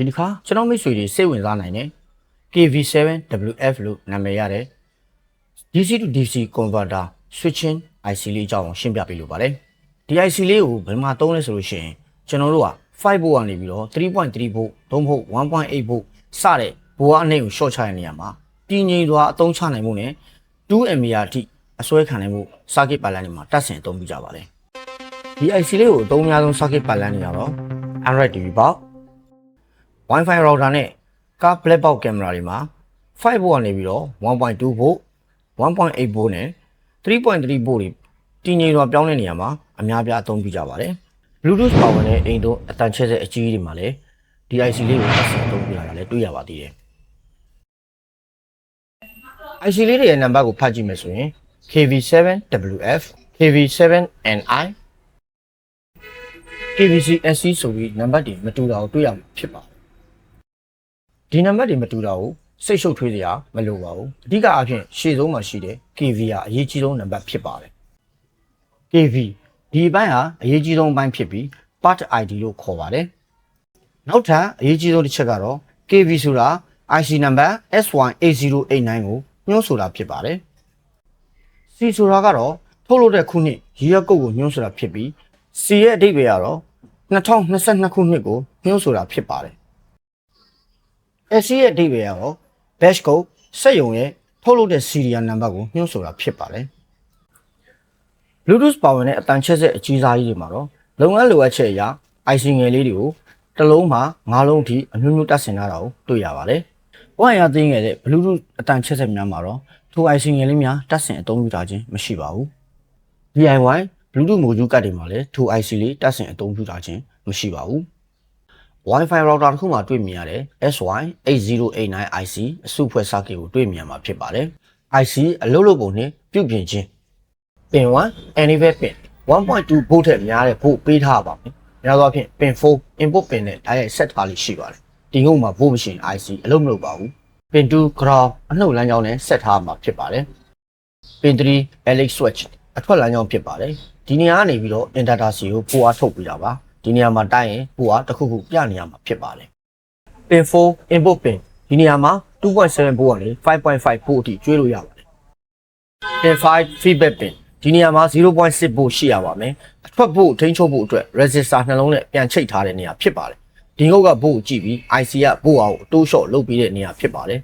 ဒီတစ်ခါကျွန်တော်မိတ်ဆွေတွေစိတ်ဝင်စားနိုင်တယ် KV7WF လို့နာမည်ရတဲ့ DC to DC converter switching IC လေးအကြောင်းရှင်းပြပေးလိုပါတယ်ဒီ IC လေးကိုဘယ်မှာသုံးလဲဆိုလို့ရှိရင်ကျွန်တော်တို့က5 volt ကနေပြီးတော့ 3.3 volt သို့မဟုတ် 1.8 volt စတဲ့ဘိုးအနှိမ့်ကို short ချတဲ့နေရာမှာတည်ငြိမ်စွာအသုံးချနိုင်မှုနဲ့ 2A အထိအစွဲခံနိုင်မှု circuit pipeline တွေမှာတပ်ဆင်အသုံးပြုကြပါတယ်ဒီ IC လေးကိုအသုံးများဆုံး circuit pipeline တွေကတော့ Android TV box Wi-Fi router နဲ့ car black box camera တွေမှာ5 volt ကနေပြီးတော့ 1.2 volt 1.8 volt နဲ့ 3.3 volt တွေတည်ငြိမ်စွာပြောင်းတဲ့နေရာမှာအများပြားအသုံးပြုကြပါတယ် Bluetooth power နဲ့အိမ်တို့အတန်ချဲ့တဲ့အကြီးကြီးတွေမှာလည်းဒီ IC လေးကိုဆက်အသုံးပြုလာတာလည်းတွေ့ရပါသေးတယ် IC လေးတွေရဲ့နံပါတ်ကိုဖတ်ကြည့်မယ်ဆိုရင် KV7WF KV7NI KVCSC ဆိုပြီးနံပါတ်တွေမတူတာကိုတွေ့ရမှာဖြစ်ပါတယ်ဒီနံပါတ်တွေမတူတာကိုစိတ်ရှုပ်ထွေးစရာမလိုပါဘူးအဓိကအားဖြင့်ရှေ့ဆုံးမှာရှိတဲ့ KV ကအရေးကြီးဆုံးနံပါတ်ဖြစ်ပါတယ် KV ဒီဘက်ဟာအရေးကြီးဆုံးဘက်ဖြစ်ပြီး part ID လို့ခေါ်ပါတယ်နောက်ထပ်အရေးကြီးဆုံးတစ်ချက်ကတော့ KV ဆိုတာ IC နံပါတ် SY8089 ကိုညွှန်းဆိုတာဖြစ်ပါတယ် C ဆိုတာကတော့ထုတ်လုပ်တဲ့ခုနှစ်ရေရက်ကုတ်ကိုညွှန်းဆိုတာဖြစ်ပြီး C ရဲ့အဓိပ္ပာယ်ကတော့2022ခုနှစ်ကိုညွှန်းဆိုတာဖြစ်ပါတယ် SC ရဲ့အဓိပ္ပာယ်ကတော့ batch code စက်ရုံရဲ့ထုတ်လုပ်တဲ့ serial number ကိုညွှန်းဆိုတာဖြစ်ပါတယ် Bluetooth power နဲ့အတန်ချဲ့ဆက်အကြီးစားကြီးတွေမှာတော့လုပ်ငန်းလိုအပ်ချက်အရ IC ငယ်လေးတွေကိုတစ်လုံးမှာ9လုံးအထိအမျိုးမျိုးတပ်ဆင်ထားတာကိုတွေ့ရပါတယ်။ဝိုင်းရသိငယ်တဲ့ Bluetooth အတန်ချဲ့ဆက်များမှာတော့ထို IC ငယ်လေးများတပ်ဆင်အသုံးပြုထားခြင်းမရှိပါဘူး။ DIY Bluetooth module ကတ်တွေမှာလည်းထို IC လေးတပ်ဆင်အသုံးပြုထားခြင်းမရှိပါဘူး။ Wi-Fi router တစ်ခုမှာတွေ့မြင်ရတဲ့ SY8089 IC အစုဖွဲ့ circuit ကိုတွေ့မြင်မှာဖြစ်ပါတယ်။ IC အလုပ်လုပ်ပုံနဲ့ပြုပြင်ခြင်း pin 1 anywhere pin 1.2 volt ထက်များတဲ့ volt ပေးထားပါမယ်။များသောအားဖြင့် pin 4 input pin နဲ့တိုက်ရိုက်ဆက်ထားလိရှိပါတယ်။ဒီငုံမှာ volt မရှိရင် IC အလုပ်မလုပ်ပါဘူး။ pin 2 ground အနှုတ်လမ်းကြောင်းနဲ့ဆက်ထားမှာဖြစ်ပါတယ်။ pin 3 LX switch အထွက်လမ်းကြောင်းဖြစ်ပါတယ်။ဒီနေရာကနေပြီးတော့ inverter စီကိုပို့အားထုတ်ပေးတာပါ။ဒီနေရာမှာတိုက်ရင်ပို့အားတစ်ခုခုပြနေရမှာဖြစ်ပါတယ်။ pin 4 input pin ဒီနေရာမှာ 2.7 volt ကနေ 5.5 volt အထိကျွေးလို့ရပါတယ်။ pin 5 feedback pinဒီနေရာမှာ 0.6 volt ရှိရပါမယ်အထွက်ဖို့ထိန်းချုပ်ဖို့အတွက် resistor နှလုံးနဲ့ပြန်ချိတ်ထားတဲ့နေရာဖြစ်ပါတယ်ဒီငုတ်က volt ကိုကြည့်ပြီး IC က volt အားကိုအတိုးလျှော့လုပ်ပေးတဲ့နေရာဖြစ်ပါတယ်